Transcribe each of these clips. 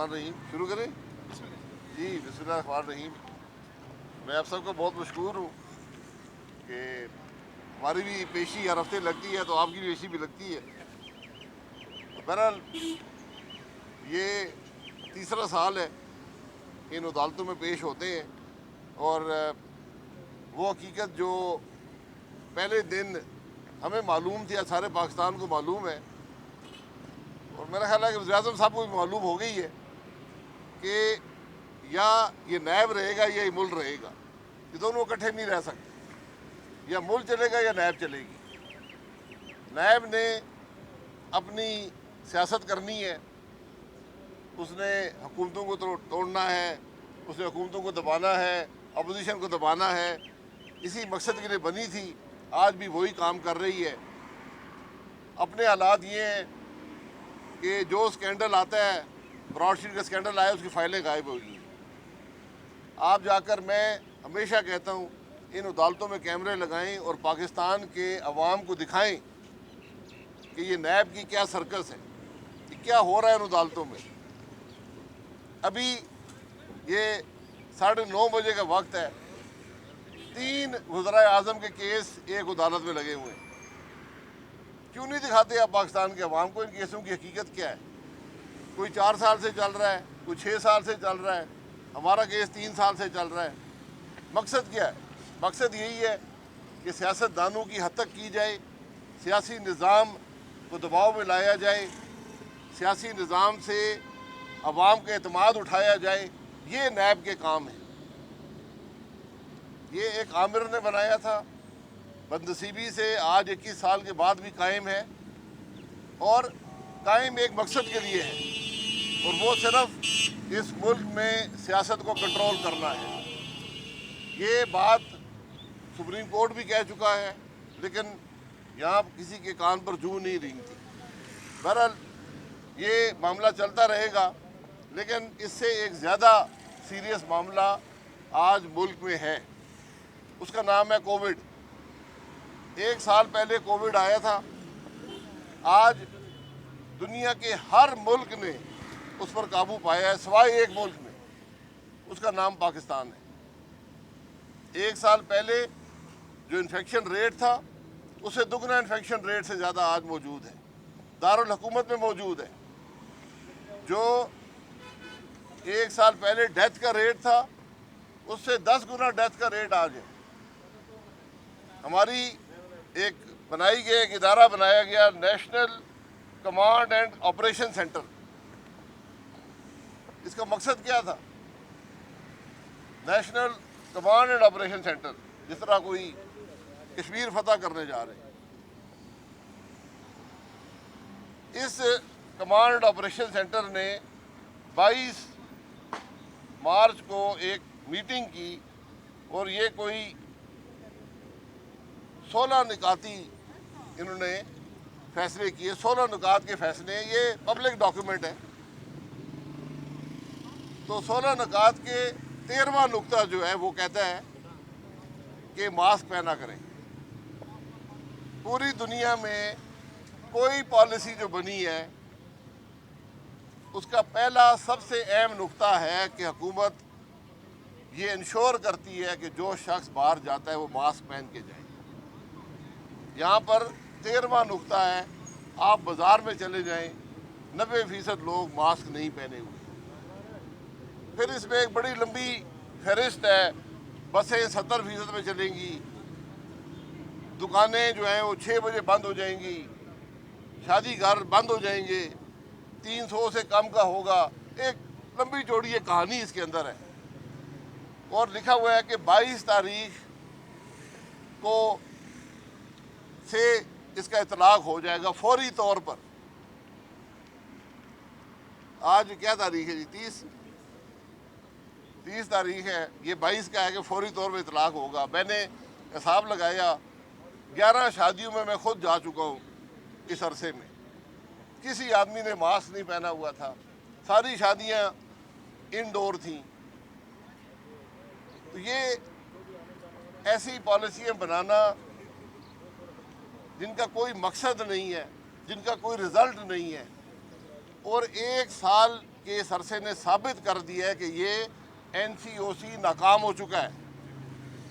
बिस्मिल्लाहिर्रहमानिर्रहीम। शुरू करें जी। बिस्मिल्लाहिर्रहमानिर्रहीम। मैं आप सबको बहुत मशकूर हूँ कि हमारी भी पेशी हर हफ्ते लगती है तो आपकी पेशी भी लगती है। तो बहरहाल ये तीसरा साल है इन अदालतों में पेश होते हैं, और वो हकीकत जो पहले दिन हमें मालूम थी, सारे पाकिस्तान को मालूम है, और मेरा ख्याल है कि वज़ीर-ए-आज़म साहब को भी मालूम हो गई है कि या ये नैब रहेगा या ये मुल्क रहेगा, ये दोनों इकट्ठे नहीं रह सकते। या मुल्क चलेगा या नैब चलेगी। नैब ने अपनी सियासत करनी है, उसने हुकूमतों को तोड़ना है, उसने हुकूमतों को दबाना है, अपोजिशन को दबाना है। इसी मकसद के लिए बनी थी, आज भी वही काम कर रही है। अपने हालात ये हैं कि जो स्कैंडल आता है, ब्रॉडशीट का स्कैंडल आया, उसकी फाइलें गायब हो गई। आप जाकर, मैं हमेशा कहता हूँ, इन अदालतों में कैमरे लगाएं और पाकिस्तान के अवाम को दिखाएं कि ये नैब की क्या सर्कस है, कि क्या हो रहा है इन अदालतों में। अभी ये 9:30 बजे का वक्त है, 3 वज़ीर-ए-आज़म के केस एक अदालत में लगे हुए हैं। क्यों नहीं दिखाते आप पाकिस्तान के अवाम को इन केसों की हकीकत क्या है? कोई 4 साल से चल रहा है, कोई 6 साल से चल रहा है, हमारा केस 3 साल से चल रहा है। मकसद क्या है? मकसद यही है कि सियासतदानों की हद तक की जाए, सियासी निज़ाम को दबाव में लाया जाए, सियासी निज़ाम से अवाम का एतमाद उठाया जाए। ये नैब के काम है। ये एक आमिर ने बनाया था, बदनसीबी से आज 21 साल के बाद भी कायम है, और कायम एक मकसद के लिए है, और वो सिर्फ इस मुल्क में सियासत को कंट्रोल करना है। ये बात सुप्रीम कोर्ट भी कह चुका है, लेकिन यहाँ किसी के कान पर जूं नहीं रेंगती। बहरहाल ये मामला चलता रहेगा, लेकिन इससे एक ज़्यादा सीरियस मामला आज मुल्क में है। उसका नाम है कोविड। 1 साल पहले कोविड आया था। आज दुनिया के हर मुल्क ने उस पर काबू पाया है, सिवाय एक मुल्क में, उसका नाम पाकिस्तान है। 1 साल पहले जो इन्फेक्शन रेट था, उससे दुगना इन्फेक्शन रेट से ज़्यादा आज मौजूद है, दारुल हुकूमत में मौजूद है। जो 1 साल पहले डेथ का रेट था, उससे 10 गुना डेथ का रेट आज है। हमारी एक बनाई गई, एक इदारा बनाया गया, national command and operation centre. इसका मकसद क्या था? National command and operation centre, जिस तरह कोई कश्मीर फतह करने जा रहे हैं। इस कमांड एंड ऑपरेशन सेंटर ने 22 मार्च को एक मीटिंग की, और ये कोई 16 निकाती इन्होंने फैसले किए। 16 निकात के फैसले, ये पब्लिक डॉक्यूमेंट है। तो 16 निकात के 13वां नुक्ता जो है वो कहता है कि मास्क पहना करें। पूरी दुनिया में कोई पॉलिसी जो बनी है, उसका पहला सबसे अहम नुक्ता है कि हुकूमत ये इंश्योर करती है कि जो शख्स बाहर जाता है वो मास्क पहन के जाए। यहाँ पर 13वां नुक्ता है, आप बाज़ार में चले जाएं, 90% लोग मास्क नहीं पहने हुए। फिर इसमें एक बड़ी लंबी फहरिस्त है। बसें 70% में चलेंगी, दुकानें जो हैं वो 6 बजे बंद हो जाएंगी, शादी घर बंद हो जाएंगे, 300 से कम का होगा। एक लंबी चौड़ी ये कहानी इसके अंदर है। और लिखा हुआ है कि 22 तारीख को से इसका इतलाक हो जाएगा फौरी तौर पर। आज क्या तारीख है जी? 30 तारीख है। ये 22 का है कि फौरी तौर पर इतलाक होगा। मैंने हिसाब लगाया, 11 शादियों में मैं खुद जा चुका हूँ इस अरसे में। किसी आदमी ने मास्क नहीं पहना हुआ था, सारी शादियाँ इनडोर थीं। तो ये ऐसी पॉलिसियाँ बनाना जिनका कोई मकसद नहीं है, जिनका कोई रिज़ल्ट नहीं है, और 1 साल केस अरसे ने साबित कर दिया है कि ये NCOC नाकाम हो चुका है,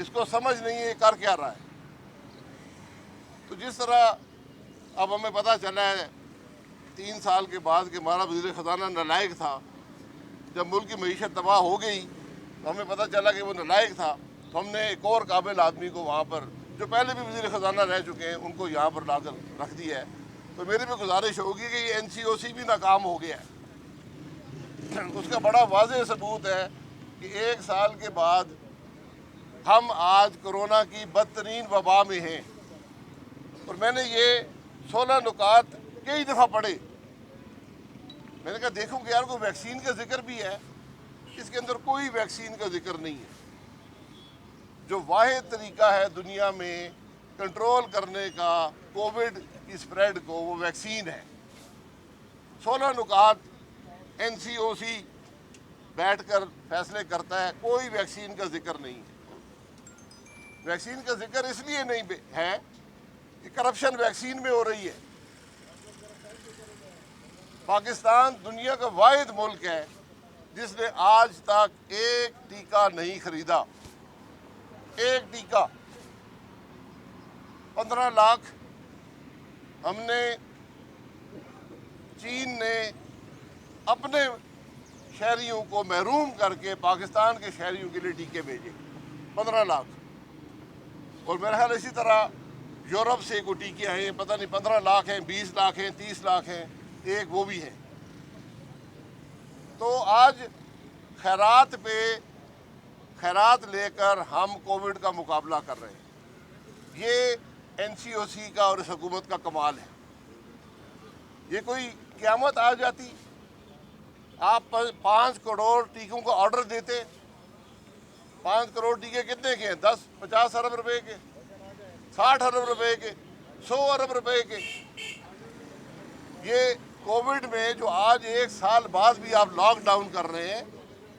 इसको समझ नहीं है ये कर क्या रहा है। तो जिस तरह अब हमें पता चला है 3 साल के बाद कि हमारा वज़ीर ख़जाना नालायक था, जब मुल्क की मईशत तबाह हो गई तो हमें पता चला कि वो नालायक था, तो हमने एक और काबिल आदमी को वहाँ पर, जो पहले भी वज़ीर ख़जाना रह चुके हैं, उनको यहाँ पर लाकर रख दिया है। तो मेरी भी गुजारिश होगी कि ये NCOC भी नाकाम हो गया है। उसका बड़ा वाज़ेह सबूत है कि 1 साल के बाद हम आज कोरोना की बदतरीन वबा में हैं। और मैंने ये 16 नुकात कई दफ़ा पढ़े। मैंने कहा देखूं कि यार कोई वैक्सीन का जिक्र भी है, इसके अंदर कोई वैक्सीन का जिक्र नहीं है। जो वाहिद तरीका है दुनिया में कंट्रोल करने का कोविड की स्प्रेड को, वो वैक्सीन है। 16 नुकात NCOC बैठकर फैसले करता है, कोई वैक्सीन का जिक्र नहीं है। वैक्सीन का जिक्र इसलिए नहीं है कि करप्शन वैक्सीन में हो रही है। पाकिस्तान दुनिया का वाहिद मुल्क है जिसने आज तक एक टीका नहीं खरीदा। एक टीका 15 लाख हमने, चीन ने अपने शहरियों को महरूम करके पाकिस्तान के शहरियों के लिए टीके भेजे 15 लाख। और मेरा ख्याल इसी तरह यूरोप से कोई टीके आए हैं, पता नहीं 15 लाख हैं, 20 लाख हैं, 30 लाख हैं, एक वो भी हैं। तो आज खैरात पे खैरात लेकर हम कोविड का मुकाबला कर रहे हैं। ये NCOC का और इस हुकूमत का कमाल है। ये कोई क़यामत आ जाती, आप 5 करोड़ टीकों का ऑर्डर देते। 5 करोड़ टीके कितने के हैं? 10-50 अरब रुपए के, 60 अरब रुपए के, 100 अरब रुपए के। ये कोविड में जो आज 1 साल बाद भी आप लॉकडाउन कर रहे हैं,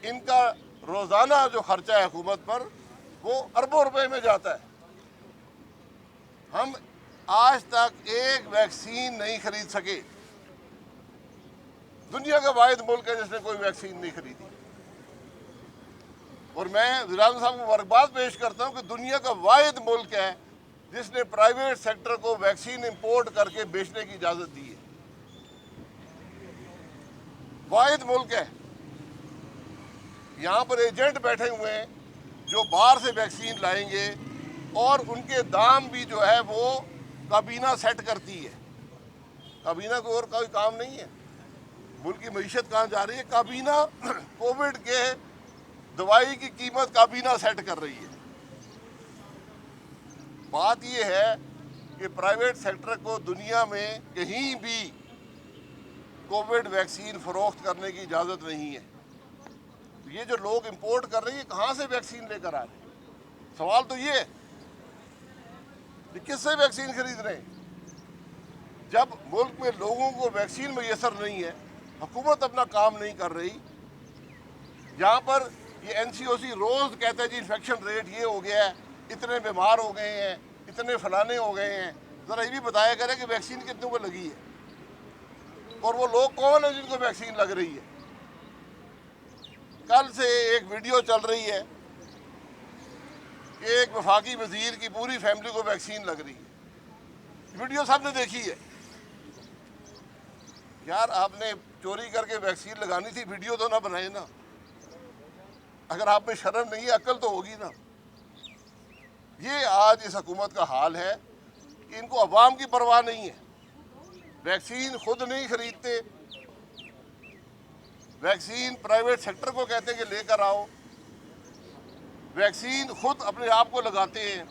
इनका रोज़ाना जो खर्चा है हुकूमत पर, वो अरबों रुपए में जाता है। हम आज तक एक वैक्सीन नहीं खरीद सके। दुनिया का वाहिद मुल्क है जिसने कोई वैक्सीन नहीं खरीदी। और मैं वज़ीर-ए-आज़म साहब को मुबारकबाद पेश करता हूँ कि दुनिया का वाहिद मुल्क है जिसने प्राइवेट सेक्टर को वैक्सीन इंपोर्ट करके बेचने की इजाज़त दी है। वाहिद मुल्क है। यहाँ पर एजेंट बैठे हुए हैं जो बाहर से वैक्सीन लाएंगे और उनके दाम भी जो है वो काबीना सेट करती है। काबीना को और कोई काम नहीं है। मुल्क की मईशत कहाँ जा रही है? काबीना कोविड के दवाई की कीमत काबीना सेट कर रही है। बात यह है कि प्राइवेट सेक्टर को दुनिया में कहीं भी कोविड वैक्सीन फरोख्त करने की इजाज़त नहीं है। ये जो लोग इंपोर्ट कर रहे हैं, कहाँ से वैक्सीन लेकर आ रहे हैं? सवाल तो ये है कि किससे वैक्सीन खरीद रहे हैं? जब मुल्क में लोगों को वैक्सीन मैसर नहीं है, हुकूमत अपना काम नहीं कर रही। यहाँ पर ये NCOC रोज़ कहता है जी इन्फेक्शन रेट ये हो गया है, इतने बीमार हो गए हैं, इतने फलाने हो गए हैं। ज़रा ये भी बताया करें कि वैक्सीन कितनों को लगी है और वो लोग कौन है जिनको वैक्सीन लग रही है। कल से एक वीडियो चल रही है कि एक वफाकी वजीर की पूरी फैमिली को वैक्सीन लग रही है। वीडियो सबने देखी है। यार आपने चोरी करके वैक्सीन लगानी थी, वीडियो तो ना बनाए ना। अगर आप में शर्म नहीं है, अक्ल तो होगी ना। ये आज इस हुकूमत का हाल है कि इनको अवाम की परवाह नहीं है। वैक्सीन खुद नहीं खरीदते, वैक्सीन प्राइवेट सेक्टर को कहते हैं कि लेकर आओ, वैक्सीन खुद अपने आप को लगाते हैं।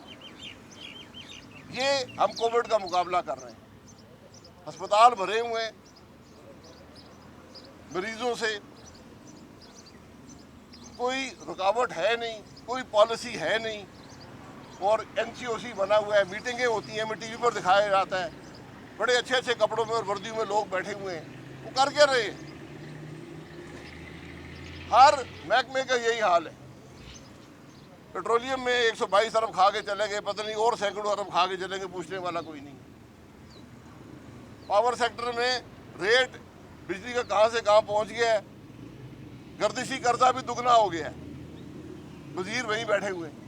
ये हम कोविड का मुकाबला कर रहे हैं। अस्पताल भरे हुए हैं मरीजों से, कोई रुकावट है नहीं, कोई पॉलिसी है नहीं। और NCOC बना हुआ है, मीटिंगें होती हैं, हमें TV पर दिखाया जाता है, बड़े अच्छे अच्छे कपड़ों में और वर्दियों में लोग बैठे हुए हैं। वो कर क्या रहे हैं? हर महकमे का यही हाल है। पेट्रोलियम में 122 अरब खा के चले गए, पता नहीं और सैकड़ों अरब खा के चलेंगे, पूछने वाला कोई नहीं। पावर सेक्टर में रेट बिजली का कहाँ से कहाँ पहुँच गया है, गर्दिशी कर्जा भी दुगना हो गया है, वजीर वहीं बैठे हुए हैं।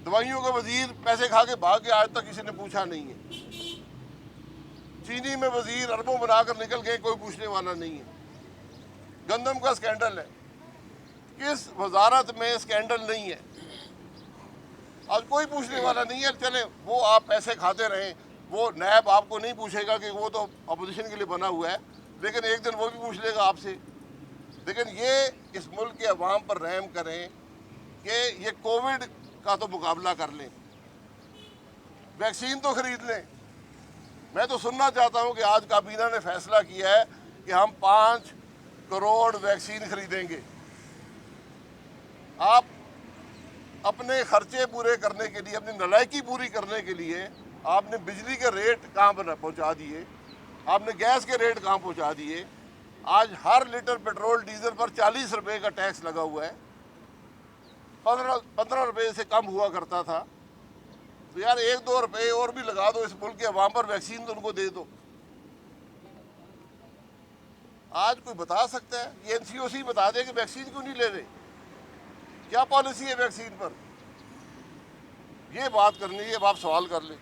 दवाइयों का वजीर पैसे खा के भाग गया, आज तक किसी ने पूछा नहीं है। चीनी में वजीर अरबों बनाकर निकल गए, कोई पूछने वाला नहीं है। गंदम का स्कैंडल है, किस वजारत में स्कैंडल नहीं है, आज कोई पूछने वाला नहीं है। चले वो आप पैसे खाते रहें, वो नैब आपको नहीं पूछेगा कि वो तो अपोजिशन के लिए बना हुआ है, लेकिन एक दिन वो भी पूछ लेगा आपसे। लेकिन ये इस मुल्क के अवाम पर रहम करें कि ये कोविड का तो मुकाबला कर लें, वैक्सीन तो खरीद लें। मैं तो सुनना चाहता हूँ कि आज काबीना ने फैसला किया है कि हम 5 करोड़ वैक्सीन खरीदेंगे। आप अपने खर्चे पूरे करने के लिए, अपनी नलायकी पूरी करने के लिए आपने बिजली के रेट कहाँ पर पहुँचा दिए, आपने गैस के रेट कहाँ पहुँचा दिए। आज हर लीटर पेट्रोल डीजल पर 40 रुपये का टैक्स लगा हुआ है, 15 रुपये से कम हुआ करता था। तो यार 1-2 रुपये और भी लगा दो, इस मुल्क के अवाम पर वैक्सीन तो उनको दे दो। आज कोई बता सकता है, ये NCOC बता दे कि वैक्सीन क्यों नहीं ले रहे, क्या पॉलिसी है वैक्सीन पर, ये बात करनी है। अब आप सवाल कर लें।